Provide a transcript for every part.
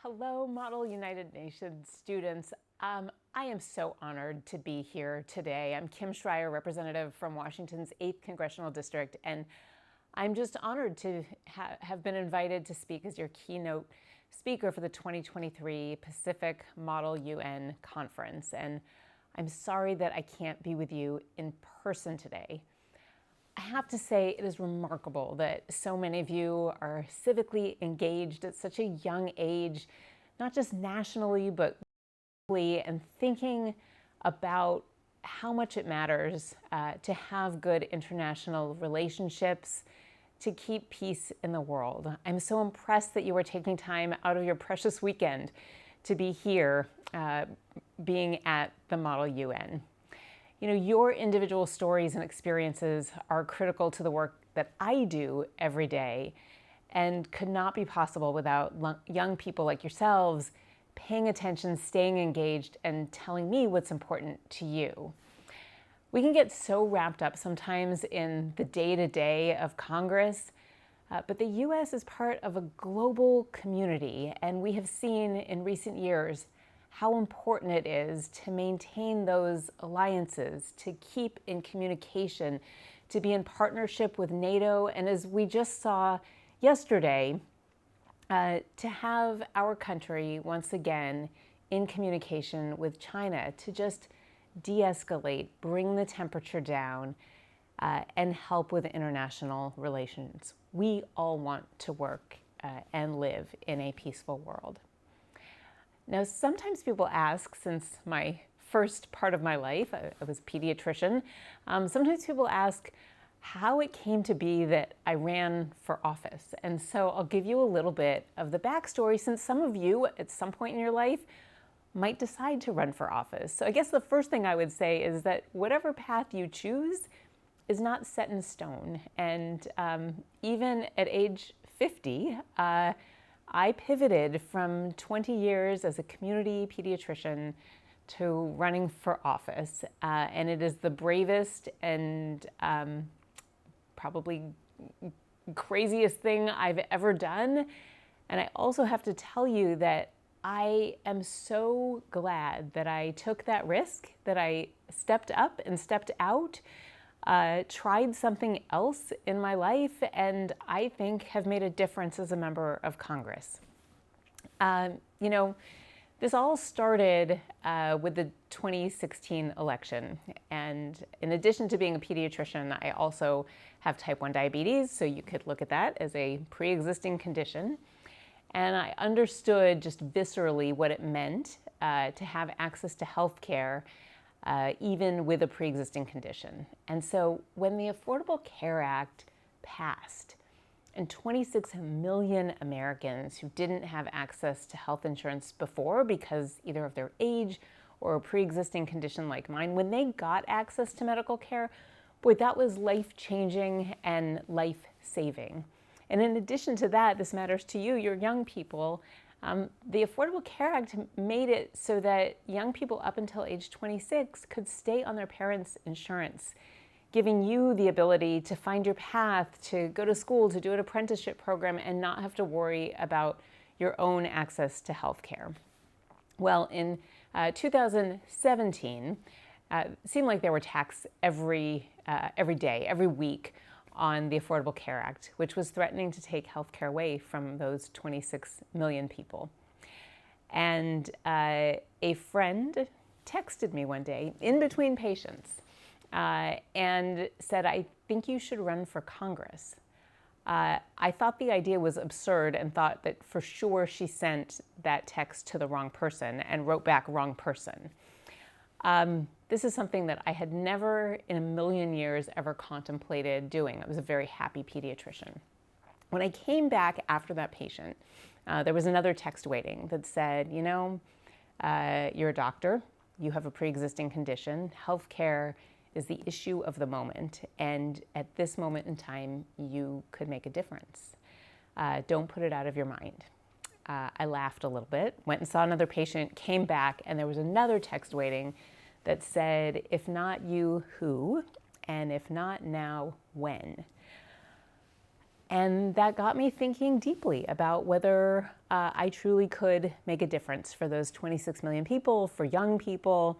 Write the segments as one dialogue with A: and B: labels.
A: Hello, Model United Nations students. I am so honored to be here today. I'm Kim Schrier, representative from Washington's 8th Congressional District, and I'm just honored to have been invited to speak as your keynote speaker for the 2023 Pacific Model UN Conference. And I'm sorry that I can't be with you in person today. I have to say it is remarkable that so many of you are civically engaged at such a young age, not just nationally, but globally, and thinking about how much it matters to have good international relationships, to keep peace in the world. I'm so impressed that you are taking time out of your precious weekend to be here, being at the Model UN. You know, your individual stories and experiences are critical to the work that I do every day and could not be possible without young people like yourselves paying attention, staying engaged, and telling me what's important to you. We can get so wrapped up sometimes in the day-to-day of Congress, but the U.S. is part of a global community, and we have seen in recent years how important it is to maintain those alliances, to keep in communication, to be in partnership with NATO, and as we just saw yesterday, to have our country once again in communication with China to just de-escalate, bring the temperature down, and help with international relations. We all want to work and live in a peaceful world. Now, sometimes people ask, since my first part of my life, I was a pediatrician, sometimes people ask how it came to be that I ran for office. And so I'll give you a little bit of the backstory, since some of you at some point in your life might decide to run for office. So I guess the first thing I would say is that whatever path you choose is not set in stone. And even at age 50, I pivoted from 20 years as a community pediatrician to running for office. And it is the bravest and probably craziest thing I've ever done. And I also have to tell you that I am so glad that I took that risk, that I stepped up and stepped out, tried something else in my life, and I think have made a difference as a member of Congress. You know, this all started with the 2016 election. And in addition to being a pediatrician, I also have type 1 diabetes, so you could look at that as a pre-existing condition. And I understood just viscerally what it meant to have access to health care even with a pre-existing condition. And so when the Affordable Care Act passed, and 26 million Americans who didn't have access to health insurance before because either of their age or a pre-existing condition like mine, when they got access to medical care, boy, that was life-changing and life-saving. And in addition to that, this matters to you, your young people. The Affordable Care Act made it so that young people up until age 26 could stay on their parents' insurance, giving you the ability to find your path, to go to school, to do an apprenticeship program, and not have to worry about your own access to health care. Well, in 2017, it seemed like there were attacks every day, every week on the Affordable Care Act, which was threatening to take health care away from those 26 million people. And a friend texted me one day in between patients and said, "I think you should run for Congress." I thought the idea was absurd and thought that for sure she sent that text to the wrong person and wrote back "wrong person." This is something that I had never in a million years ever contemplated doing. I was a very happy pediatrician. When I came back after that patient, there was another text waiting that said, you know, you're a doctor, you have a pre-existing condition, healthcare is the issue of the moment, and at this moment in time, you could make a difference. Don't put it out of your mind. I laughed a little bit, went and saw another patient, came back, and there was another text waiting that said, if not you, who? And if not now, when? And that got me thinking deeply about whether I truly could make a difference for those 26 million people, for young people.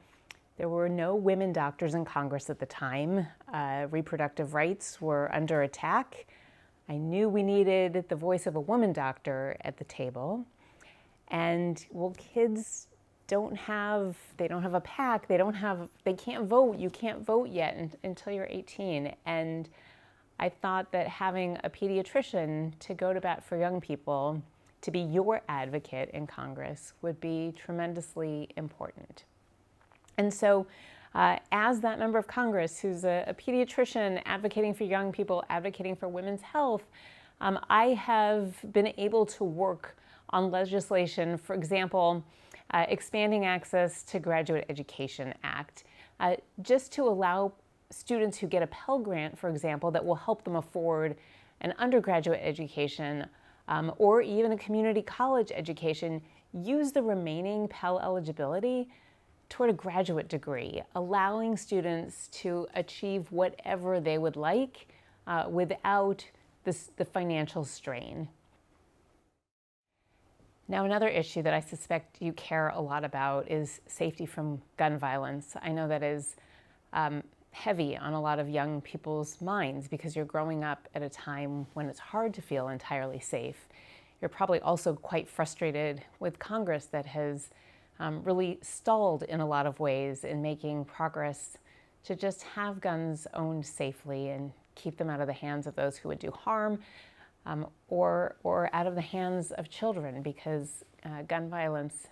A: There were no women doctors in Congress at the time. Reproductive rights were under attack. I knew we needed the voice of a woman doctor at the table. And well, kids don't have a PAC, they can't vote. You can't vote yet until you're 18. And I thought that having a pediatrician to go to bat for young people, to be your advocate in Congress, would be tremendously important. And so as that member of Congress who's a pediatrician advocating for young people, advocating for women's health, I have been able to work on legislation, for example, expanding access to Graduate Education Act, just to allow students who get a Pell Grant, for example, that will help them afford an undergraduate education or even a community college education, use the remaining Pell eligibility toward a graduate degree, allowing students to achieve whatever they would like without the financial strain. Now, another issue that I suspect you care a lot about is safety from gun violence. I know that is heavy on a lot of young people's minds because you're growing up at a time when it's hard to feel entirely safe. You're probably also quite frustrated with Congress that has really stalled in a lot of ways in making progress to just have guns owned safely and keep them out of the hands of those who would do harm, or out of the hands of children, because gun violence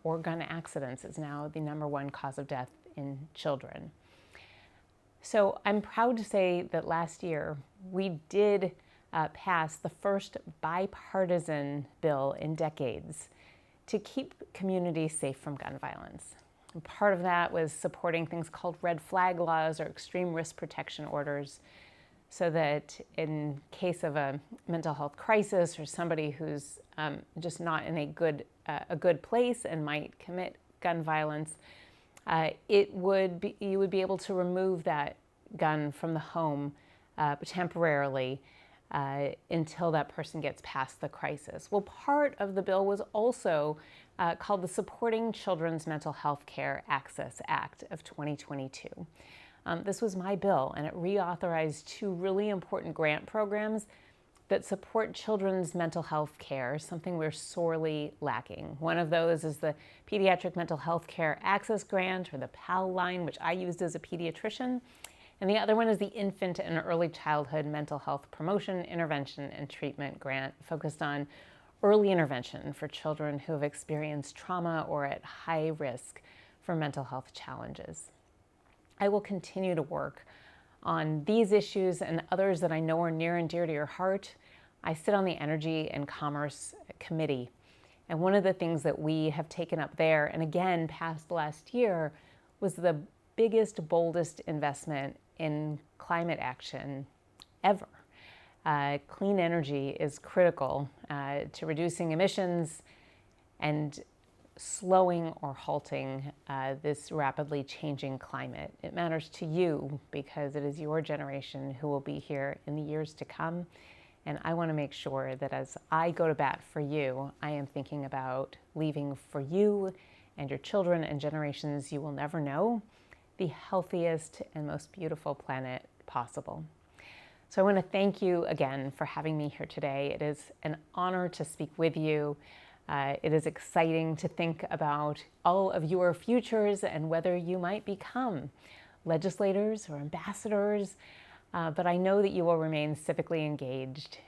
A: or gun accidents is now the #1 cause of death in children. So I'm proud to say that last year we did pass the first bipartisan bill in decades to keep communities safe from gun violence. And part of that was supporting things called red flag laws or extreme risk protection orders, so that in case of a mental health crisis or somebody who's just not in a good place and might commit gun violence, you would be able to remove that gun from the home temporarily until that person gets past the crisis. Well, part of the bill was also called the Supporting Children's Mental Health Care Access Act of 2022. This was my bill, and it reauthorized 2 really important grant programs that support children's mental health care, something we're sorely lacking. One of those is the Pediatric Mental Health Care Access Grant, or the PAL line, which I used as a pediatrician. And the other one is the Infant and Early Childhood Mental Health Promotion, Intervention, and Treatment Grant, focused on early intervention for children who have experienced trauma or at high risk for mental health challenges. I will continue to work on these issues and others that I know are near and dear to your heart. I sit on the Energy and Commerce Committee, and one of the things that we have taken up there, and again passed last year, was the biggest, boldest investment in climate action ever. Clean energy is critical to reducing emissions and slowing or halting this rapidly changing climate. It matters to you because it is your generation who will be here in the years to come. And I want to make sure that as I go to bat for you, I am thinking about leaving for you and your children and generations you will never know the healthiest and most beautiful planet possible. So I want to thank you again for having me here today. It is an honor to speak with you. It is exciting to think about all of your futures and whether you might become legislators or ambassadors, but I know that you will remain civically engaged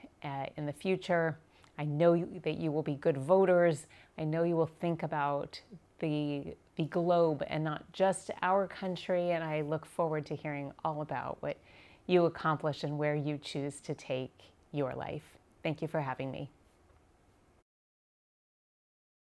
A: in the future. I know that you will be good voters. I know you will think about the globe and not just our country, and I look forward to hearing all about what you accomplish and where you choose to take your life. Thank you for having me.